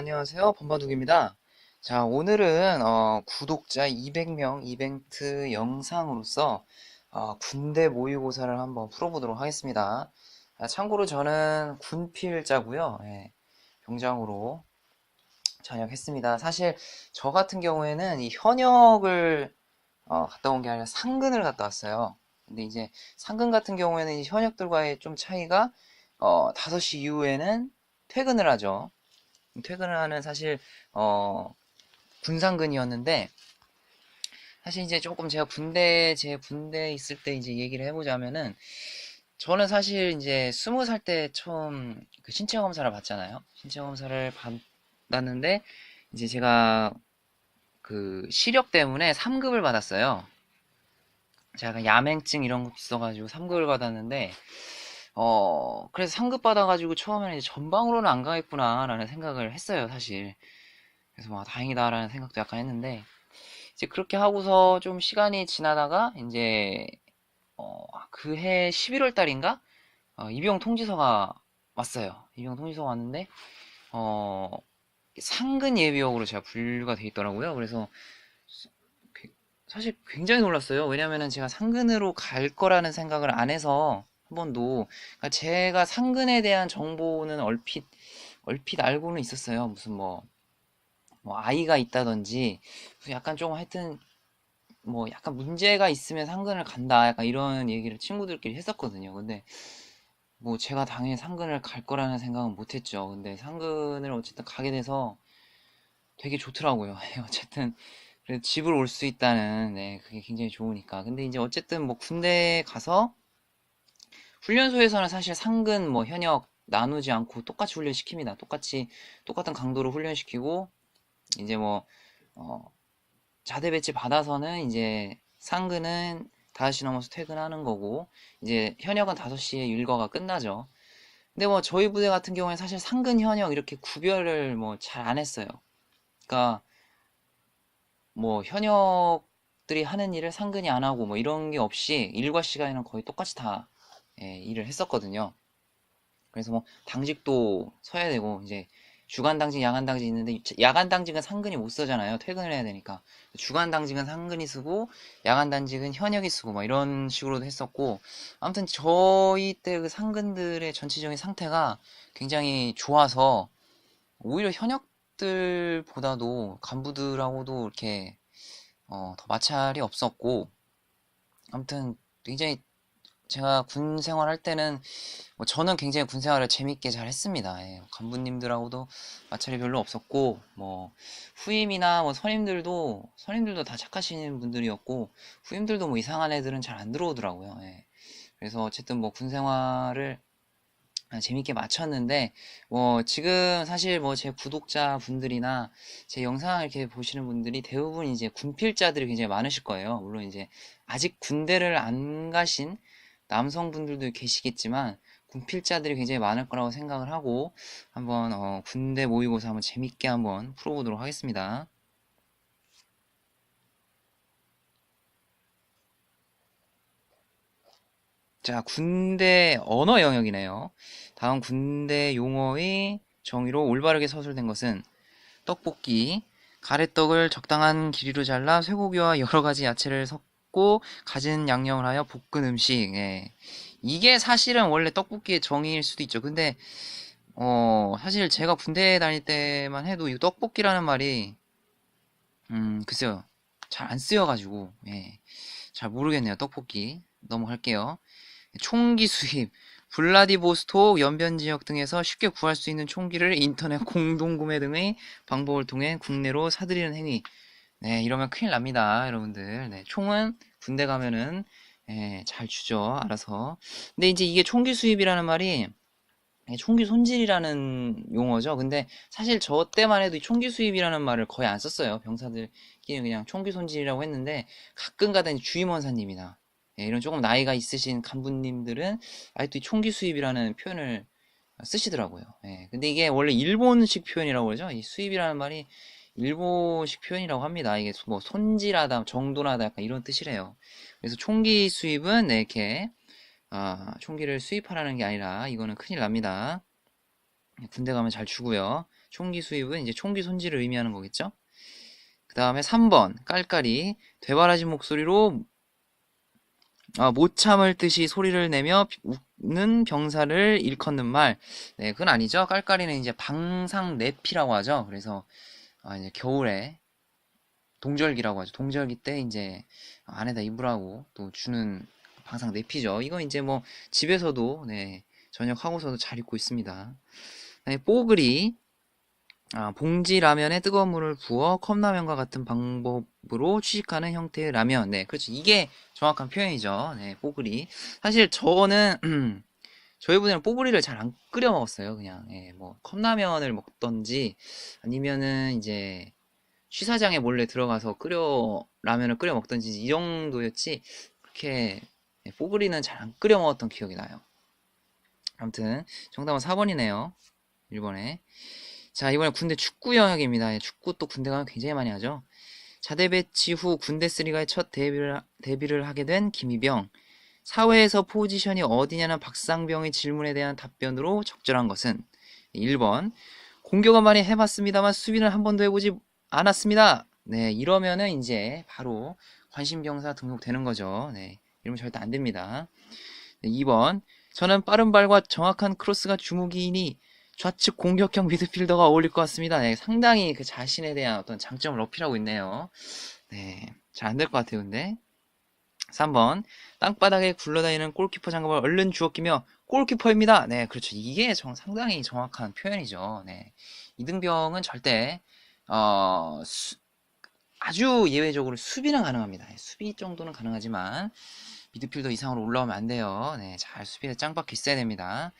안녕하세요. 범바둑입니다. 자, 오늘은 구독자 200명 이벤트 영상으로서 군대 모의고사를 한번 풀어보도록 하겠습니다. 참고로 저는 군필자고요. 예, 병장으로 전역했습니다. 사실 저 같은 경우에는 이 현역을 갔다 온 게 아니라 상근을 갔다 왔어요. 근데 이제 상근 같은 경우에는 이 현역들과의 좀 차이가 5시 이후에는 퇴근을 하죠. 퇴근을 하는 사실 어 군상근이었는데, 사실 이제 조금 제가 제 군대 있을 때 이제 얘기를 해보자면은, 저는 사실 이제 20살 때 처음 그 신체 검사를 받잖아요. 신체 검사를 받았는데, 이제 제가 그 시력 때문에 3급을 받았어요. 제가 야맹증 이런 거 있어가지고 3급을 받았는데, 그래서 3급 받아가지고 처음에는 이제 전방으로는 안 가겠구나라는 생각을 했어요, 사실. 그래서 막 다행이다라는 생각도 약간 했는데, 이제 그렇게 하고서 좀 시간이 지나다가 이제 그해 11월 달인가 입영 통지서가 왔어요. 입영 통지서가 왔는데 어, 상근 예비역으로 제가 분류가 돼 있더라고요. 그래서 사실 굉장히 놀랐어요. 왜냐면은 제가 상근으로 갈 거라는 생각을 안 해서 한 번도. 그러니까 제가 상근에 대한 정보는 얼핏 알고는 있었어요. 무슨 뭐 아이가 있다든지 무슨 약간 좀 하여튼 뭐 약간 문제가 있으면 상근을 간다, 약간 이런 얘기를 친구들끼리 했었거든요. 근데 뭐 제가 당연히 상근을 갈 거라는 생각은 못 했죠. 근데 상근을 어쨌든 가게 돼서 되게 좋더라고요. 어쨌든 그래도 집을 올 수 있다는, 네, 그게 굉장히 좋으니까. 근데 이제 어쨌든 뭐 군대 가서 훈련소에서는 사실 상근 뭐 현역 나누지 않고 똑같이 훈련시킵니다. 똑같은 강도로 훈련시키고, 이제 뭐 어, 자대 배치 받아서는 이제 상근은 5시 넘어서 퇴근하는 거고, 이제 현역은 5시에 일과가 끝나죠. 근데 뭐 저희 부대 같은 경우에 사실 상근 현역 이렇게 구별을 뭐 잘 안 했어요. 그러니까 뭐 현역들이 하는 일을 상근이 안 하고 뭐 이런 게 없이 일과 시간에는 거의 똑같이 다, 예, 일을 했었거든요. 그래서 뭐 당직도 서야 되고, 이제 주간 당직, 야간 당직 있는데, 야간 당직은 상근이 못 쓰잖아요. 퇴근을 해야 되니까. 주간 당직은 상근이 쓰고, 야간 당직은 현역이 쓰고, 막 이런 식으로도 했었고, 아무튼 저희 때 그 상근들의 전체적인 상태가 굉장히 좋아서, 오히려 현역들보다도 간부들하고도 이렇게 더 마찰이 없었고, 아무튼 굉장히 제가 군 생활할 때는 뭐 저는 굉장히 군 생활을 재밌게 잘 했습니다. 예, 간부님들하고도 마찰이 별로 없었고, 뭐 후임이나 뭐 선임들도 다 착하신 분들이었고, 후임들도 뭐 이상한 애들은 잘 안 들어오더라고요. 예. 그래서 어쨌든 뭐 군 생활을 재밌게 마쳤는데, 뭐 지금 사실 뭐 제 구독자 분들이나 제 영상 이렇게 보시는 분들이 대부분 이제 군필자들이 굉장히 많으실 거예요. 물론 이제 아직 군대를 안 가신 남성분들도 계시겠지만, 군필자들이 굉장히 많을 거라고 생각을 하고, 한번 군대 모의고사 한번 재밌게 한번 풀어보도록 하겠습니다. 자, 군대 언어 영역이네요. 다음 군대 용어의 정의로 올바르게 서술된 것은: 떡볶이, 가래떡을 적당한 길이로 잘라 쇠고기와 여러 가지 야채를 섞고 갖은 양념을 하여 볶은 음식. 예. 이게 사실은 원래 떡볶이의 정의일 수도 있죠. 근데 사실 제가 군대 다닐 때만 해도 이 떡볶이라는 말이 글쎄요, 잘 안 쓰여가지고, 예, 잘 모르겠네요. 떡볶이 넘어갈게요. 총기 수입. 블라디보스토크 연변 지역 등에서 쉽게 구할 수 있는 총기를 인터넷 공동구매 등의 방법을 통해 국내로 사들이는 행위. 네, 이러면 큰일 납니다, 여러분들. 네, 총은 군대 가면은, 예, 잘 주죠, 알아서. 근데 이제 이게 총기 수입이라는 말이 총기 손질이라는 용어죠. 근데 사실 저 때만 해도 이 총기 수입이라는 말을 거의 안 썼어요. 병사들끼리 그냥 총기 손질이라고 했는데, 가끔 가다 이제 주임원사님이나, 예, 이런 조금 나이가 있으신 간부님들은 아직도 이 총기 수입이라는 표현을 쓰시더라고요. 예, 근데 이게 원래 일본식 표현이라고 그러죠. 이 수입이라는 말이 일본식 표현이라고 합니다. 이게 뭐 손질하다, 정돈하다, 약간 이런 뜻이래요. 그래서 총기 수입은, 네, 이렇게 총기를 수입하라는 게 아니라 이거는 큰일 납니다. 군대 가면 잘 주고요. 총기 수입은 이제 총기 손질을 의미하는 거겠죠? 그 다음에 3번 깔깔이 되바라진 목소리로 못 참을 듯이 소리를 내며 웃는 병사를 일컫는 말. 네, 그건 아니죠. 깔깔이는 이제 방상내피라고 하죠. 그래서 이제 겨울에 동절기라고 하죠. 동절기 때 이제 안에다 입으라고 또 주는 방상내피죠. 이거 이제 뭐 집에서도 네, 저녁하고서도 잘 입고 있습니다. 네, 뽀글이 봉지 라면에 뜨거운 물을 부어 컵라면과 같은 방법으로 취식하는 형태의 라면. 네, 그렇죠. 이게 정확한 표현이죠. 네, 뽀글이. 사실 저는 저희 분들은 뽀글이를 잘 안 끓여 먹었어요. 그냥 예, 뭐 컵라면을 먹던지 아니면은 이제 취사장에 몰래 들어가서 라면을 끓여 먹던지 이 정도였지 그렇게 뽀글이는 잘 안 끓여 먹었던 기억이 나요. 아무튼 정답은 4번이네요. 1번에. 자, 이번에 군대 축구 영역입니다. 축구 또 군대 가면 굉장히 많이 하죠. 자대 배치 후 군대 쓰리가의 첫 데뷔를 하게 된 김희병. 사회에서 포지션이 어디냐는 박상병의 질문에 대한 답변으로 적절한 것은 1번. 공격은 많이 해봤습니다만 수비는 한 번도 해보지 않았습니다. 네, 이러면은 이제 바로 관심병사 등록되는 거죠. 네, 이러면 절대 안 됩니다. 네, 2번. 저는 빠른 발과 정확한 크로스가 주무기이니 좌측 공격형 미드필더가 어울릴 것 같습니다. 네, 상당히 그 자신에 대한 어떤 장점을 어필하고 있네요. 네, 잘 안 될 것 같아요, 근데. 3번. 땅바닥에 굴러다니는 골키퍼 장갑을 얼른 주워끼며 골키퍼입니다. 네, 그렇죠. 이게 상당히 정확한 표현이죠. 네. 이등병은 절대 어, 아주 예외적으로 수비는 가능합니다. 수비 정도는 가능하지만 미드필더 이상으로 올라오면 안 돼요. 네, 잘 수비에 짱 박혀 있어야 됩니다.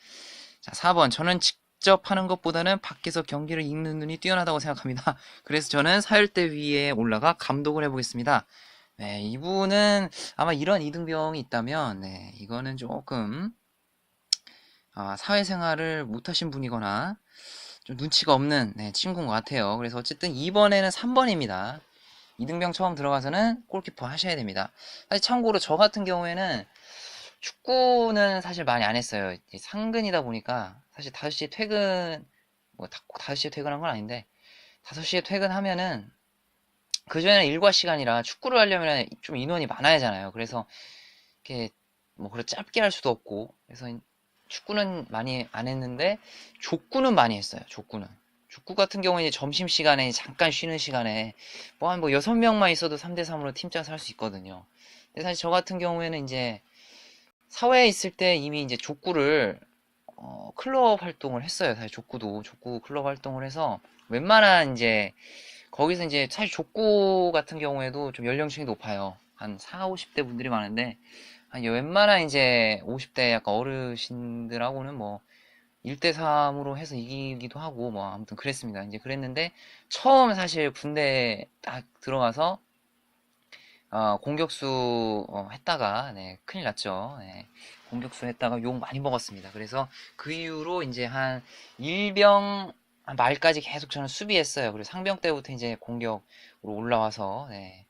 자, 4번. 저는 직접 하는 것보다는 밖에서 경기를 읽는 눈이 뛰어나다고 생각합니다. 그래서 저는 사열대 위에 올라가 감독을 해보겠습니다. 네, 이분은 아마 이런 이등병이 있다면, 네, 이거는 조금, 사회생활을 못하신 분이거나, 좀 눈치가 없는, 네, 친구인 것 같아요. 그래서 어쨌든 이번에는 3번입니다. 이등병 처음 들어가서는 골키퍼 하셔야 됩니다. 사실 참고로 저 같은 경우에는 축구는 사실 많이 안 했어요. 상근이다 보니까, 사실 5시에 뭐, 5시에 퇴근한 건 아닌데, 5시에 퇴근하면은, 그전에는 일과 시간이라 축구를 하려면 좀 인원이 많아야 하잖아요. 그래서 이렇게 뭐 그렇게 짧게 할 수도 없고 그래서 축구는 많이 안 했는데 족구는 많이 했어요. 족구 같은 경우에 점심시간에 잠깐 쉬는 시간에 뭐 한 뭐 6명만 있어도 3대3으로 팀 짜서 할 수 있거든요. 근데 사실 저 같은 경우에는 이제 사회에 있을 때 이미 이제 족구를 클럽 활동을 했어요. 사실 족구 클럽 활동을 해서 웬만한 이제 거기서 이제 사실 족구 같은 경우에도 좀 연령층이 높아요. 한 4, 50대 분들이 많은데, 한 웬만한 이제 50대 약간 어르신들하고는 뭐 1대3으로 해서 이기기도 하고, 뭐 아무튼 그랬습니다. 이제 그랬는데, 처음 사실 군대 딱 들어가서, 공격수 했다가, 네, 큰일 났죠. 네, 공격수 했다가 욕 많이 먹었습니다. 그래서 그 이후로 이제 한 일병 말까지 계속 저는 수비했어요. 그리고 상병 때부터 이제 공격으로 올라와서 네,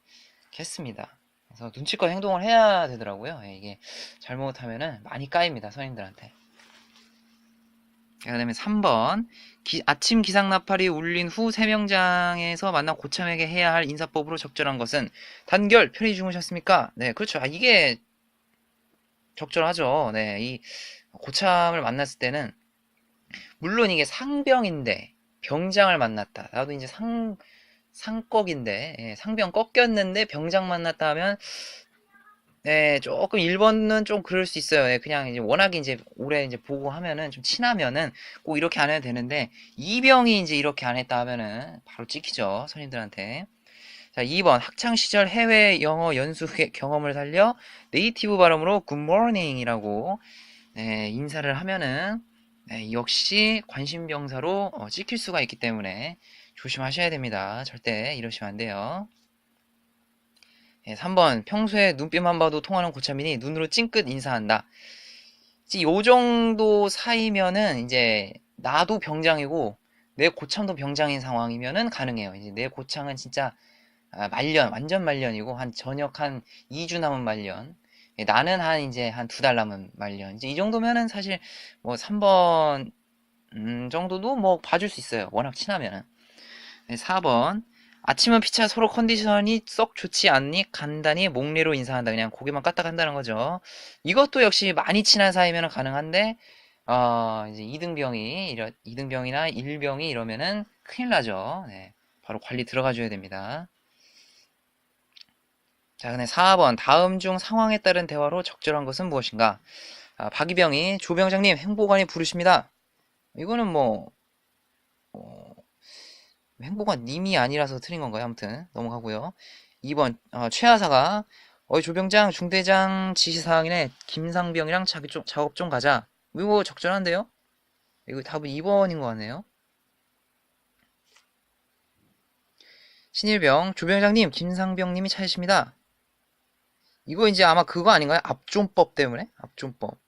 했습니다. 그래서 눈치껏 행동을 해야 되더라고요. 예, 이게 잘못하면은 많이 까입니다. 선임들한테. 그 다음에 3번. 아침 기상 나팔이 울린 후 세명장에서 만난 고참에게 해야 할 인사법으로 적절한 것은 단결, 편히 주무셨습니까? 네, 그렇죠. 이게 적절하죠. 네, 이 고참을 만났을 때는 물론 이게 상병인데 병장을 만났다. 나도 이제 상꺽인데 상병 꺾였는데 병장 만났다 하면 네, 조금 1번은 좀 그럴 수 있어요. 네, 그냥 이제 워낙에 이제 오래 이제 보고 하면은 좀 친하면은 꼭 이렇게 안 해도 되는데 이병이 이제 이렇게 안 했다 하면은 바로 찍히죠. 선임들한테. 자, 2번 학창 시절 해외 영어 연수 경험을 살려 네이티브 발음으로 굿모닝이라고 네, 인사를 하면은 네, 역시 관심병사로 찍힐 수가 있기 때문에 조심하셔야 됩니다. 절대 이러시면 안 돼요. 네, 3번 평소에 눈빛만 봐도 통하는 고참이니 눈으로 찡긋 인사한다. 이제 요 정도 사이면은 이제 나도 병장이고 내 고참도 병장인 상황이면은 가능해요. 이제 내 고창은 진짜 말년, 완전 말년이고 한 전역 한 2주 남은 말년. 예, 나는 한 이제 한 2달 남은 말년. 이제 이 정도면은 사실 뭐 3번 정도도 뭐 봐줄 수 있어요. 워낙 친하면은. 네, 4번. 아침은 피차 서로 컨디션이 썩 좋지 않니 간단히 목례로 인사한다. 그냥 고개만 까딱한다는 거죠. 이것도 역시 많이 친한 사이면 가능한데 이제 이등병이나 1병이 이러면은 큰일 나죠. 네, 바로 관리 들어가 줘야 됩니다. 자, 근데 4번. 다음 중 상황에 따른 대화로 적절한 것은 무엇인가? 박이병이 조병장님 행보관이 부르십니다. 이거는 뭐 어, 행보관 님이 아니라서 틀린 건가요? 아무튼 넘어가고요. 2번 최하사가 어이 조병장 중대장 지시사항이네 김상병이랑 작업 좀 가자. 이거 적절한데요? 이거 답은 2번인 것 같네요. 신일병 조병장님 김상병님이 찾으십니다. 이거 이제 아마 그거 아닌가요? 압존법 때문에? 압존법.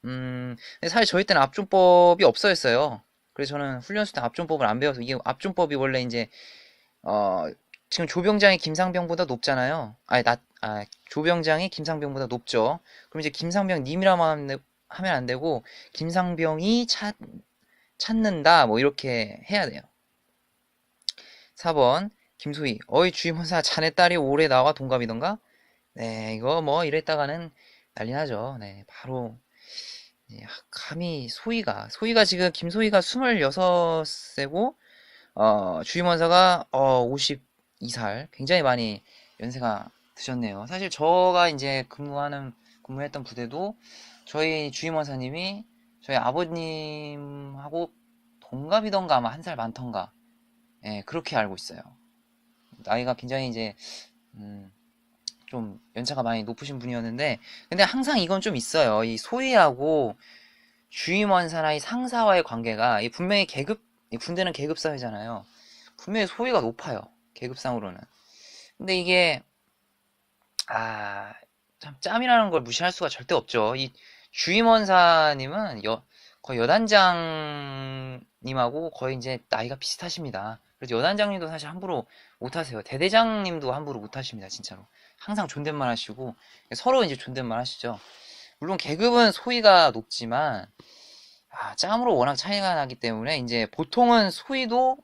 근데 사실 저희 때는 압존법이 없어졌어요. 그래서 저는 훈련소 때 압존법을 안 배워서 이게 압존법이 원래 이제 어 지금 조병장이 김상병보다 높잖아요. 조병장이 김상병보다 높죠. 그럼 이제 김상병 님이라면 하면 안 되고 김상병이 찾는다 뭐 이렇게 해야 돼요. 4번 김소희 어이 주임원사 자네 딸이 올해 나와 동갑이던가? 네 이거 뭐 이랬다가는 난리 나죠. 네 바로 감히 소희가 지금 김소희가 26세고 주임원사가 52살 굉장히 많이 연세가 드셨네요. 사실 저가 이제 근무했던 부대도 저희 주임원사님이 저희 아버님하고 동갑이던가 아마 한 살 많던가 예, 그렇게 알고 있어요. 나이가 굉장히 이제 음, 좀 연차가 많이 높으신 분이었는데 근데 항상 이건 좀 있어요. 이 소위하고 주임원사나 이 상사와의 관계가 분명히 군대는 계급 사회잖아요. 분명히 소위가 높아요. 계급상으로는. 근데 이게 참 짬이라는 걸 무시할 수가 절대 없죠. 이 주임원사님은 거의 여단장님하고 거의 이제 나이가 비슷하십니다. 그래서 여단장님도 사실 함부로 못하세요. 대대장님도 함부로 못하십니다. 진짜로. 항상 존댓말 하시고 서로 이제 존댓말 하시죠. 물론 계급은 소위가 높지만 짬으로 워낙 차이가 나기 때문에 이제 보통은 소위도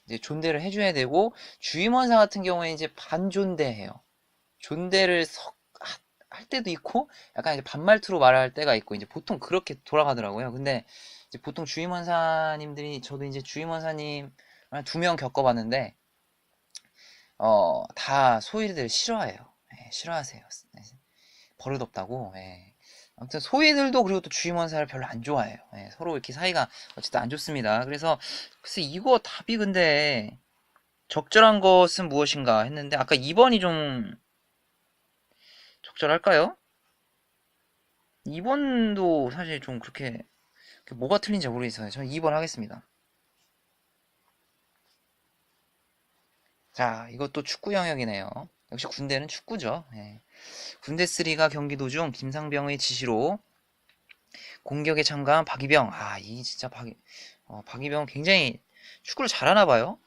이제 존대를 해줘야 되고 주임원사 같은 경우에 이제 반존대해요. 존대를 할 때도 있고 약간 이제 반말투로 말할 때가 있고 이제 보통 그렇게 돌아가더라고요. 근데 이제 보통 주임원사님들이 저도 이제 주임원사님 한 2명 겪어봤는데 다 소위들 싫어해요. 예, 싫어하세요. 네, 버릇없다고. 예. 아무튼 소위들도 그리고 또 주임원사를 별로 안 좋아해요. 예, 서로 이렇게 사이가 어쨌든 안 좋습니다. 그래서 글쎄 이거 답이 근데 적절한 것은 무엇인가 했는데 아까 2번이 좀 적절할까요? 2번도 사실 좀 그렇게 뭐가 틀린지 모르겠어요. 저는 2번 하겠습니다. 자, 이것도 축구 영역이네요. 역시 군대는 축구죠. 예. 군대 3가 경기도 중 김상병의 지시로 공격에 참가한 박이병. 이 진짜 박이병 굉장히 축구를 잘하나 봐요.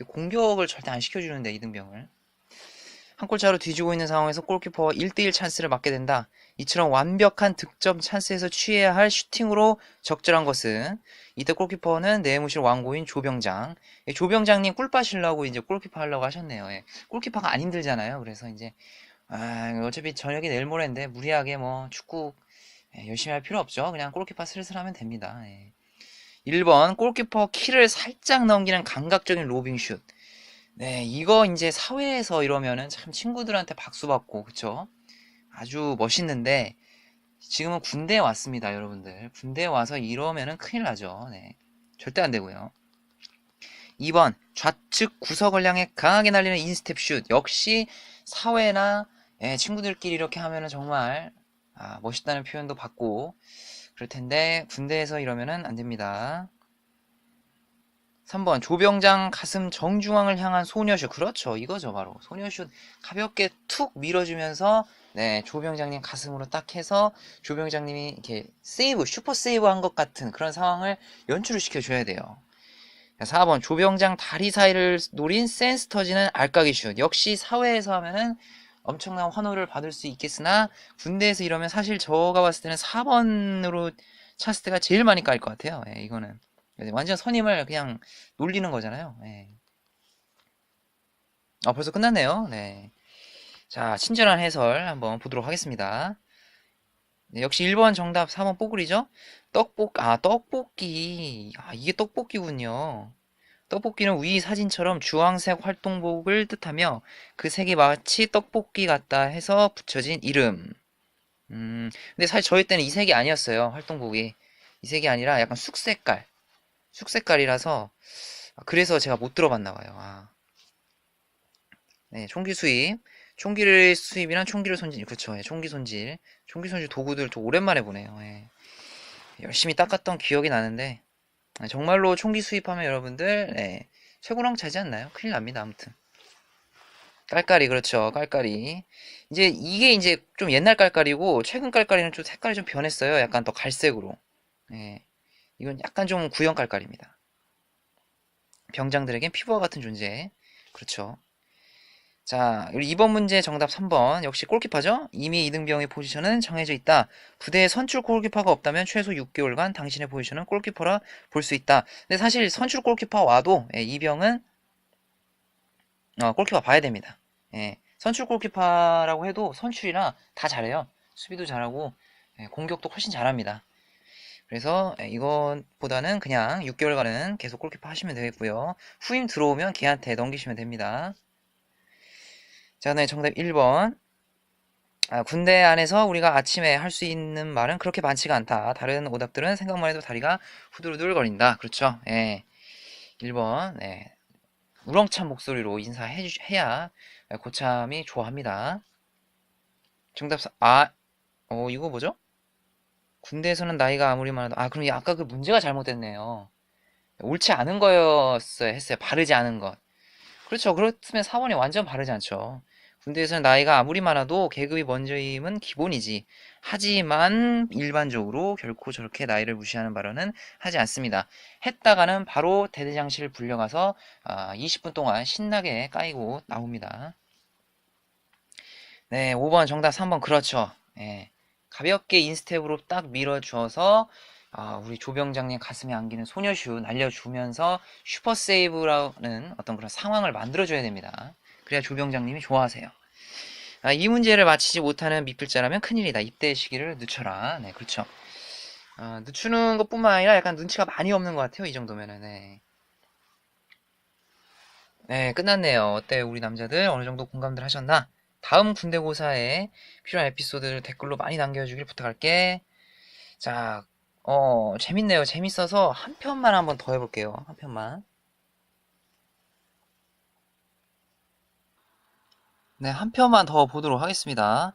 공격을 절대 안 시켜주는데 이등병을. 한 골차로 뒤지고 있는 상황에서 골키퍼와 1대1 찬스를 맞게 된다. 이처럼 완벽한 득점 찬스에서 취해야 할 슈팅으로 적절한 것은 이때 골키퍼는 내무실 왕고인 조병장. 조병장님 꿀 빠시려고 이제 골키퍼 하려고 하셨네요. 예. 골키퍼가 안 힘들잖아요. 그래서 이제 어차피 저녁이 내일 모레인데 무리하게 뭐 축구 열심히 할 필요 없죠. 그냥 골키퍼 슬슬 하면 됩니다. 예. 1번 골키퍼 키를 살짝 넘기는 감각적인 로빙슛. 네, 이거 이제 사회에서 이러면은 참 친구들한테 박수 받고, 그쵸? 아주 멋있는데, 지금은 군대에 왔습니다, 여러분들. 군대에 와서 이러면은 큰일 나죠. 네. 절대 안 되고요. 2번, 좌측 구석을 향해 강하게 날리는 인스텝 슛. 역시 사회나 친구들끼리 이렇게 하면은 정말 멋있다는 표현도 받고, 그럴 텐데, 군대에서 이러면은 안 됩니다. 3번 조병장 가슴 정중앙을 향한 소녀슛. 그렇죠. 이거죠 바로. 소녀슛 가볍게 툭 밀어주면서 네 조병장님 가슴으로 딱 해서 조병장님이 이렇게 슈퍼 세이브 한 것 같은 그런 상황을 연출을 시켜줘야 돼요. 4번 조병장 다리 사이를 노린 센스 터지는 알까기 슛. 역시 사회에서 하면은 엄청난 환호를 받을 수 있겠으나 군대에서 이러면 사실 저가 봤을 때는 4번으로 찼을 때가 제일 많이 깔 것 같아요. 이거는 완전 선임을 그냥 놀리는 거잖아요. 예. 아, 벌써 끝났네요. 네. 자, 친절한 해설 한번 보도록 하겠습니다. 네, 역시 1번 정답 4번 뽀글이죠? 떡볶이. 아, 이게 떡볶이군요. 떡볶이는 위 사진처럼 주황색 활동복을 뜻하며 그 색이 마치 떡볶이 같다 해서 붙여진 이름. 근데 사실 저희 때는 이 색이 아니었어요. 활동복이. 이 색이 아니라 약간 쑥색깔. 쑥색깔이라서 그래서 제가 못 들어봤나 봐요. 아, 네, 총기 수입. 총기를 수입이란 총기를 손질. 그렇죠. 예, 총기 손질. 총기 손질 도구들 또 오랜만에 보네요. 예. 열심히 닦았던 기억이 나는데 정말로 총기 수입하면 여러분들 최고랑 차지 않나요? 큰일 납니다. 아무튼. 깔깔이 그렇죠. 깔깔이. 이제 이게 이제 좀 옛날 깔깔이고 최근 깔깔이는 좀 색깔이 좀 변했어요. 약간 더 갈색으로. 예. 이건 약간 좀 구형 깔깔입니다. 병장들에겐 피부와 같은 존재. 그렇죠. 자, 우리 2번 문제 정답 3번. 역시 골키퍼죠? 이미 이등병의 포지션은 정해져 있다. 부대에 선출 골키퍼가 없다면 최소 6개월간 당신의 포지션은 골키퍼라 볼 수 있다. 근데 사실 선출 골키퍼 와도 이병은 골키퍼 봐야 됩니다. 예, 선출 골키퍼라고 해도 선출이라 다 잘해요. 수비도 잘하고 공격도 훨씬 잘합니다. 그래서 이것보다는 그냥 6개월간은 계속 골키퍼 하시면 되겠고요. 후임 들어오면 걔한테 넘기시면 됩니다. 자, 네, 정답 1번. 군대 안에서 우리가 아침에 할 수 있는 말은 그렇게 많지가 않다. 다른 오답들은 생각만 해도 다리가 후들후들 거린다. 그렇죠? 예. 1번. 네. 우렁찬 목소리로 인사해야 고참이 좋아합니다. 정답 이거 뭐죠? 군대에서는 나이가 아무리 많아도, 그럼 아까 그 문제가 잘못됐네요. 옳지 않은 거였어야 했어요. 바르지 않은 것. 그렇죠. 그렇으면 4번이 완전 바르지 않죠. 군대에서는 나이가 아무리 많아도 계급이 먼저임은 기본이지. 하지만 일반적으로 결코 저렇게 나이를 무시하는 발언은 하지 않습니다. 했다가는 바로 대대장실 불려가서 20분 동안 신나게 까이고 나옵니다. 네, 5번 정답 3번 그렇죠. 예. 가볍게 인스텝으로 딱 밀어주어서 우리 조병장님 가슴에 안기는 소녀슛 날려주면서 슈퍼 세이브라는 어떤 그런 상황을 만들어줘야 됩니다. 그래야 조병장님이 좋아하세요. 이 문제를 맞히지 못하는 미필자라면 큰일이다. 입대 시기를 늦춰라. 네, 그렇죠. 늦추는 것뿐만 아니라 약간 눈치가 많이 없는 것 같아요. 이 정도면은. 네. 네, 끝났네요. 어때, 우리 남자들? 어느 정도 공감들 하셨나? 다음 군대고사에 필요한 에피소드를 댓글로 많이 남겨주길 부탁할게. 자, 재밌네요. 재밌어서 한 편만 한번 더 해볼게요. 한 편만. 네, 한 편만 더 보도록 하겠습니다.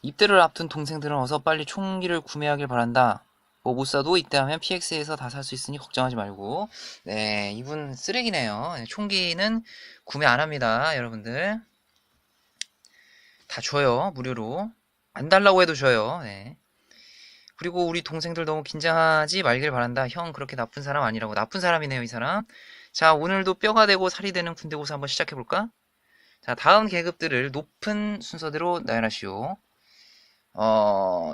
입대를 앞둔 동생들은 어서 빨리 총기를 구매하길 바란다. 뭐 못 사도 입대하면 PX에서 다 살 수 있으니 걱정하지 말고. 네, 이분 쓰레기네요. 네, 총기는 구매 안 합니다, 여러분들. 다 줘요, 무료로. 안 달라고 해도 줘요. 네. 그리고 우리 동생들 너무 긴장하지 말길 바란다. 형 그렇게 나쁜 사람 아니라고. 나쁜 사람이네요, 이 사람. 자, 오늘도 뼈가 되고 살이 되는 군대고사 한번 시작해볼까? 자, 다음 계급들을 높은 순서대로 나열하시오.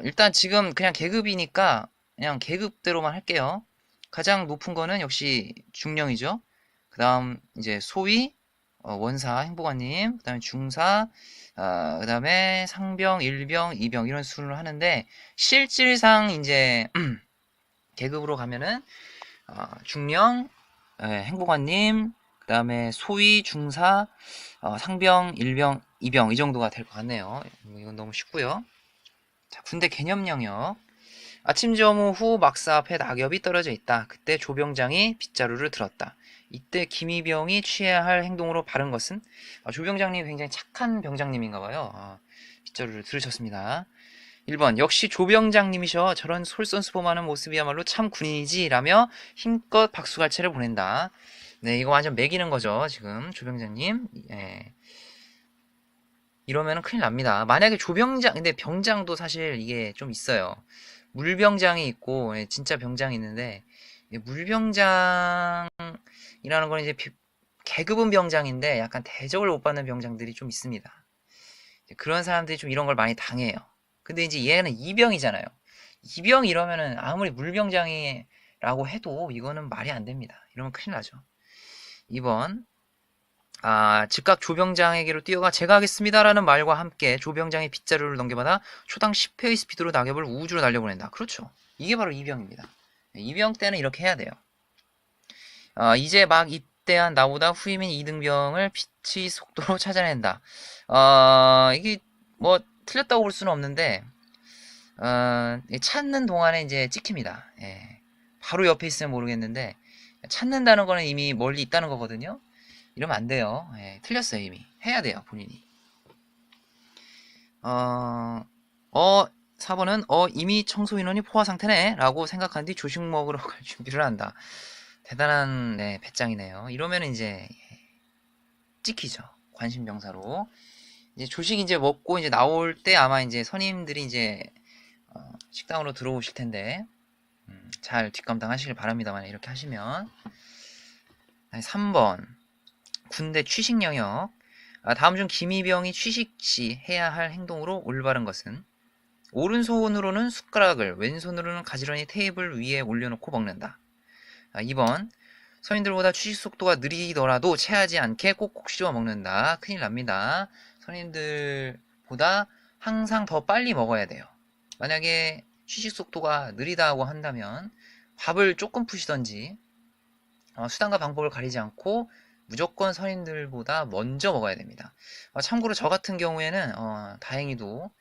일단 지금 그냥 계급이니까 그냥 계급대로만 할게요. 가장 높은 거는 역시 중령이죠. 그 다음 이제 소위, 원사, 행보관님, 그 다음에 중사, 그 다음에 상병, 일병, 이병 이런 순으로 하는데 실질상 이제 계급으로 가면은 중령, 행보관님, 그 다음에 소위, 중사, 상병, 일병, 이병 이 정도가 될 것 같네요. 이건 너무 쉽고요. 자, 군대 개념 영역. 아침 점호 후 막사 앞에 낙엽이 떨어져 있다. 그때 조병장이 빗자루를 들었다. 이때 김이병이 취해야 할 행동으로 바른 것은? 조병장님 굉장히 착한 병장님인가 봐요. 빗자루를 들으셨습니다. 1번 역시 조병장님이셔. 저런 솔선수범하는 모습이야말로 참 군인이지 라며 힘껏 박수갈채를 보낸다. 네, 이거 완전 매기는 거죠. 지금 조병장님. 예. 이러면 큰일 납니다. 만약에 조병장, 근데 병장도 사실 이게 좀 있어요. 물병장이 있고 진짜 병장이 있는데 물병장이라는 건 이제 계급은 병장인데 약간 대접을 못 받는 병장들이 좀 있습니다. 그런 사람들이 좀 이런 걸 많이 당해요. 근데 이제 얘는 이병이잖아요. 이병 이러면은 아무리 물병장이 라고 해도 이거는 말이 안 됩니다. 이러면 큰일 나죠. 2번. 즉각 조병장에게로 뛰어가 제가 하겠습니다라는 말과 함께 조병장이 빗자루를 넘겨받아 초당 10회의 스피드로 낙엽을 우주로 날려보낸다. 그렇죠. 이게 바로 이병입니다. 이병 때는 이렇게 해야 돼요. 이제 막 입대한 나보다 후임인 이등병을 빛의 속도로 찾아낸다. 이게 뭐 틀렸다고 볼 수는 없는데 찾는 동안에 이제 찍힙니다. 예. 바로 옆에 있으면 모르겠는데 찾는다는 거는 이미 멀리 있다는 거거든요. 이러면 안 돼요. 예, 틀렸어요 이미. 해야 돼요 본인이. 4번은 이미 청소 인원이 포화 상태네 라고 생각한 뒤 조식 먹으러 갈 준비를 한다. 대단한 배짱이네요. 이러면 이제 찍히죠. 관심병사로. 이제 조식 이제 먹고 이제 나올 때 아마 이제 선임들이 이제 식당으로 들어오실 텐데 잘 뒷감당하시길 바랍니다만 이렇게 하시면. 3번 군대 취식 영역. 다음 중 김이병이 취식 시 해야 할 행동으로 올바른 것은 오른손으로는 숟가락을 왼손으로는 가지런히 테이블 위에 올려놓고 먹는다. 2번 선임들보다 취식 속도가 느리더라도 체하지 않게 꼭꼭 씹어 먹는다. 큰일 납니다. 선임들보다 항상 더 빨리 먹어야 돼요. 만약에 취식 속도가 느리다고 한다면 밥을 조금 푸시던지 수단과 방법을 가리지 않고 무조건 선임들보다 먼저 먹어야 됩니다. 참고로 저 같은 경우에는 다행히도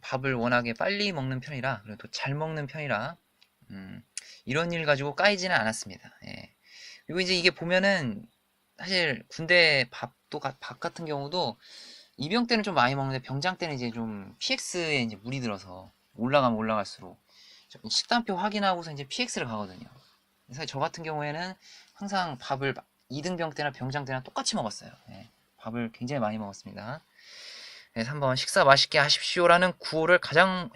밥을 워낙에 빨리 먹는 편이라 그래도 잘 먹는 편이라 이런 일 가지고 까이지는 않았습니다. 예. 그리고 이제 이게 보면은 사실 군대 밥 같은 경우도 이병 때는 좀 많이 먹는데 병장 때는 이제 좀 PX에 이제 물이 들어서 올라가면 올라갈수록 식단표 확인하고서 이제 PX를 가거든요. 그래서 저 같은 경우에는 항상 밥을 2등병 때나 병장 때나 똑같이 먹었어요. 예, 밥을 굉장히 많이 먹었습니다. 네, 3번 식사 맛있게 하십시오라는 구호를 가장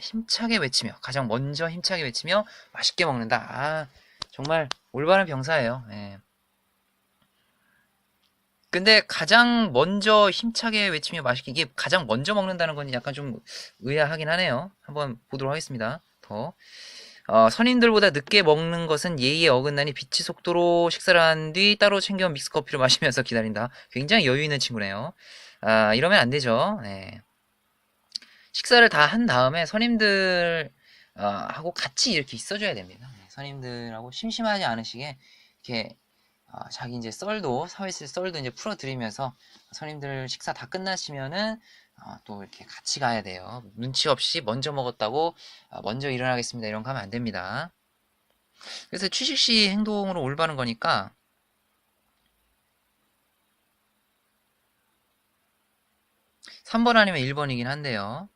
먼저 힘차게 외치며 맛있게 먹는다. 정말 올바른 병사예요. 예. 근데 가장 먼저 힘차게 외치며 맛있게 이게 가장 먼저 먹는다는 건 약간 좀 의아하긴 하네요. 한번 보도록 하겠습니다. 선임들보다 늦게 먹는 것은 예의에 어긋나니 빛의 속도로 식사를 한 뒤 따로 챙겨 믹스커피를 마시면서 기다린다. 굉장히 여유 있는 친구네요. 이러면 안 되죠. 네. 식사를 다 한 다음에 선임들 하고 같이 이렇게 있어줘야 됩니다. 네, 선임들하고 심심하지 않으시게 이렇게 자기 이제 사회실 썰도 이제 풀어드리면서 선임들 식사 다 끝나시면은 또 이렇게 같이 가야 돼요. 눈치 없이 먼저 먹었다고 먼저 일어나겠습니다. 이런 거 하면 안 됩니다. 그래서 취식 시 행동으로 올바른 거니까 3번 아니면 1번이긴 한데요.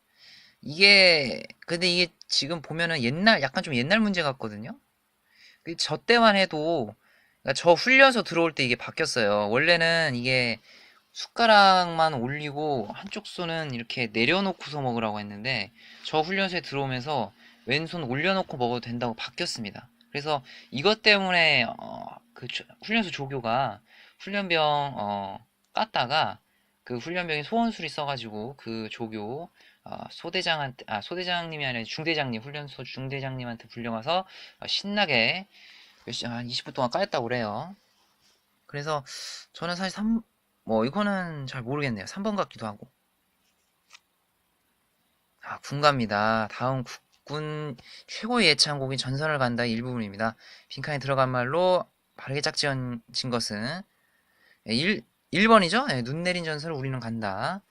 근데 이게 지금 보면은 약간 좀 옛날 문제 같거든요. 저 때만 해도 그러니까 저 훈련소 들어올 때 이게 바뀌었어요. 원래는 이게 숟가락만 올리고 한쪽 손은 이렇게 내려놓고서 먹으라고 했는데 저 훈련소에 들어오면서 왼손 올려놓고 먹어도 된다고 바뀌었습니다. 그래서 이것 때문에 훈련소 조교가 훈련병 깠다가 그 훈련병이 소원술이 써가지고 그 조교 소대장님이 아니라 중대장님 훈련소 중대장님한테 불려가서 신나게 한 20분 동안 까였다고 그래요. 그래서 저는 사실 이거는 잘 모르겠네요. 3번 같기도 하고. 군가입니다. 다음 국군 최고의 예찬곡인 전선을 간다 일부분입니다. 빈칸에 들어간 말로 바르게 짝지은 것은 1번이죠? 네, 눈 내린 전설을 우리는 간다.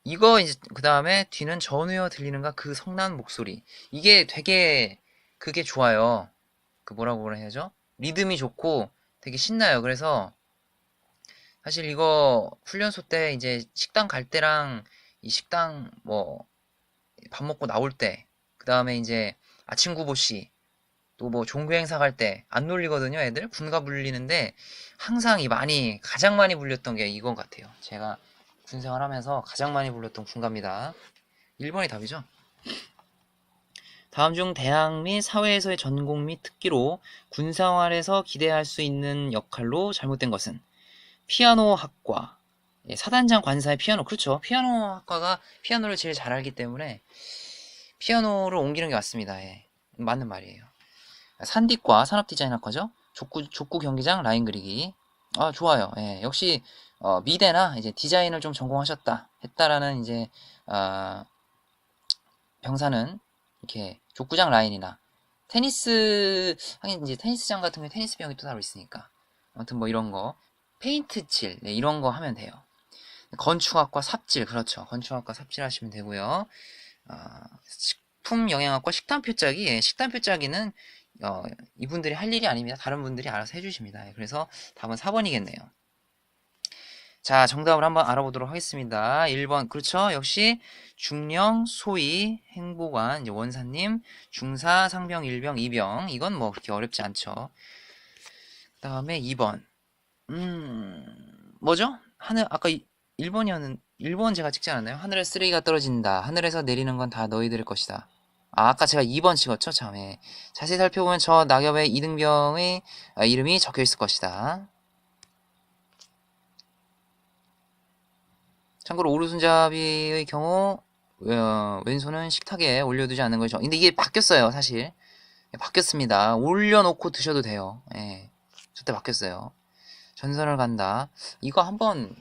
이거 이제 그 다음에 뒤는 전우여 들리는가 그 성난 목소리. 이게 되게 그게 좋아요. 뭐라고 해야죠? 리듬이 좋고 되게 신나요. 그래서 사실 이거 훈련소 때 이제 식당 갈 때랑 이 식당 밥 먹고 나올 때, 그 다음에 이제 아침 구보시, 또 종교 행사 갈 때 안 놀리거든요, 애들. 군가 불리는데 항상 가장 많이 불렸던 게 이건 같아요. 제가 군 생활하면서 가장 많이 불렸던 군가입니다. 1번이 답이죠. 다음 중 대학 및 사회에서의 전공 및 특기로 군 생활에서 기대할 수 있는 역할로 잘못된 것은 피아노 학과. 사단장 관사의 피아노. 그렇죠. 피아노 학과가 피아노를 제일 잘 알기 때문에 피아노를 옮기는 게 맞습니다. 예. 맞는 말이에요. 산디과 산업디자인학과죠. 족구 경기장 라인 그리기. 아, 좋아요. 예, 역시 미대나 이제 디자인을 좀 했다라는 이제 아, 병사는 이렇게 족구장 라인이나 테니스 하긴 이제 테니스장 같은 경우에 테니스 병이 또 따로 있으니까 아무튼 뭐 이런 거 페인트 칠 네, 이런 거 하면 돼요. 건축학과 삽질 그렇죠. 건축학과 삽질 하시면 되고요. 식품 영양학과 식단표 짜기 예, 식단표 짜기는 이분들이 할 일이 아닙니다. 다른 분들이 알아서 해주십니다. 예, 그래서 답은 4번이겠네요. 자, 정답을 한번 알아보도록 하겠습니다. 1번, 그렇죠. 역시 중령, 소위, 행보관, 이제 원사님, 중사, 상병, 일병, 이병. 이건 뭐 그렇게 어렵지 않죠. 그 다음에 2번. 뭐죠? 아까 1번 제가 찍지 않았나요? 하늘에 쓰레기가 떨어진다. 하늘에서 내리는 건 다 너희들의 것이다. 아까 제가 2번 찍었죠? 참, 예. 자세히 살펴보면 저 낙엽의 이등병의 이름이 적혀 있을 것이다. 참고로 오른손잡이의 경우 왼손은 식탁에 올려두지 않는 거죠. 근데 이게 바뀌었어요, 사실. 바뀌었습니다. 올려놓고 드셔도 돼요. 예, 저때 바뀌었어요. 전선을 간다. 이거 한번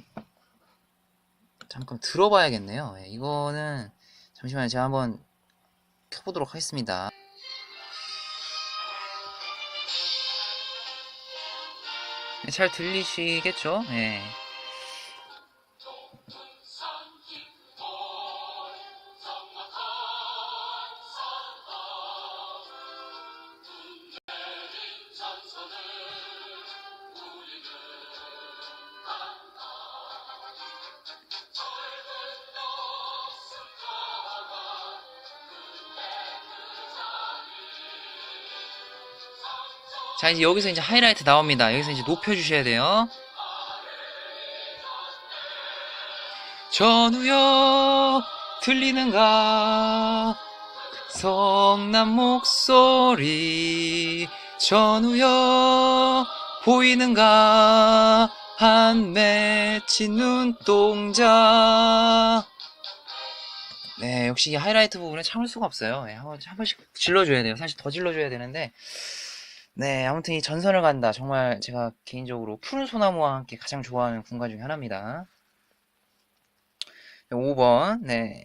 잠깐 들어봐야겠네요. 예, 이거는 잠시만요. 제가 한번 켜보도록 하겠습니다. 잘 들리시겠죠? 예. 자, 이제 여기서 이제 하이라이트 나옵니다. 여기서 이제 높여주셔야 돼요. 전우여, 들리는가? 성난 목소리. 전우여, 보이는가? 한 맺힌 눈동자. 네, 역시 이 하이라이트 부분에 참을 수가 없어요. 네, 한 번씩 질러줘야 돼요. 사실 더 질러줘야 되는데. 네, 아무튼 이 전선을 간다. 정말 제가 개인적으로 푸른 소나무와 함께 가장 좋아하는 군가 중에 하나입니다. 5번, 네.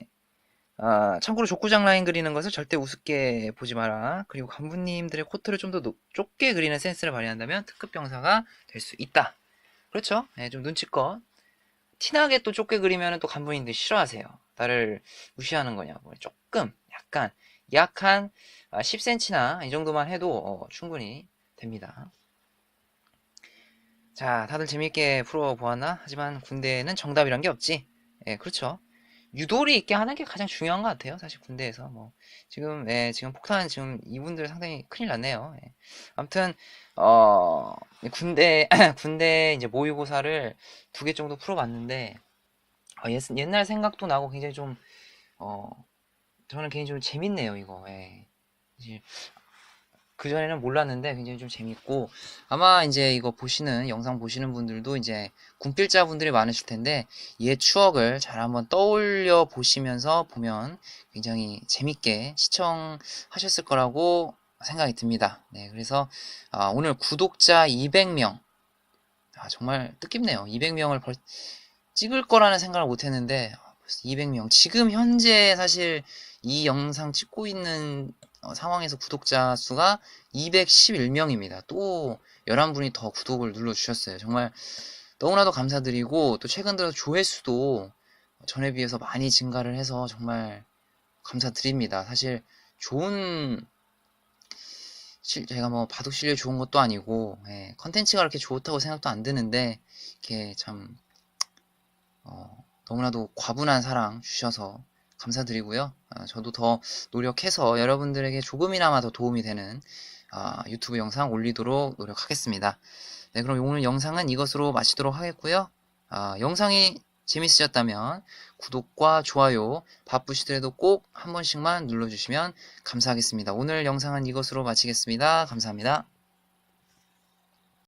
참고로 족구장 라인 그리는 것을 절대 우습게 보지 마라. 그리고 간부님들의 코트를 좀 더 좁게 그리는 센스를 발휘한다면 특급 병사가 될 수 있다. 그렇죠? 네, 좀 눈치껏. 티나게 또 좁게 그리면 또 간부님들이 싫어하세요. 나를 무시하는 거냐고. 조금, 약한 10cm나 이 정도만 해도 충분히 됩니다. 자, 다들 재밌게 풀어보았나? 하지만 군대는 정답이란 게 없지. 예, 그렇죠. 유도리 있게 하는 게 가장 중요한 것 같아요. 사실 군대에서 뭐 지금 폭탄 지금 이분들 상당히 큰일 났네요. 예. 아무튼 군대 군대 이제 모의고사를 2개 정도 풀어봤는데 옛날 생각도 나고 굉장히 좀 저는 개인적으로 재밌네요 이거. 예. 그전에는 몰랐는데 굉장히 좀 재밌고 아마 이제 이거 영상 보시는 분들도 이제 군필자 분들이 많으실 텐데 옛 추억을 잘 한번 떠올려 보시면서 보면 굉장히 재밌게 시청하셨을 거라고 생각이 듭니다. 네, 그래서 오늘 구독자 200명 정말 뜻깊네요. 200명을 찍을 거라는 생각을 못 했는데 200명 지금 현재 사실 이 영상 찍고 있는 상황에서 구독자 수가 211명입니다. 또 11분이 더 구독을 눌러주셨어요. 정말 너무나도 감사드리고 또 최근 들어 조회수도 전에 비해서 많이 증가를 해서 정말 감사드립니다. 사실 제가 뭐 바둑 실력이 좋은 것도 아니고 컨텐츠가 그렇게 좋다고 생각도 안 드는데 이렇게 참 너무나도 과분한 사랑 주셔서 감사드리고요. 저도 더 노력해서 여러분들에게 조금이나마 더 도움이 되는 유튜브 영상 올리도록 노력하겠습니다. 네, 그럼 오늘 영상은 이것으로 마치도록 하겠고요. 영상이 재밌으셨다면 구독과 좋아요 바쁘시더라도 꼭 한 번씩만 눌러주시면 감사하겠습니다. 오늘 영상은 이것으로 마치겠습니다. 감사합니다.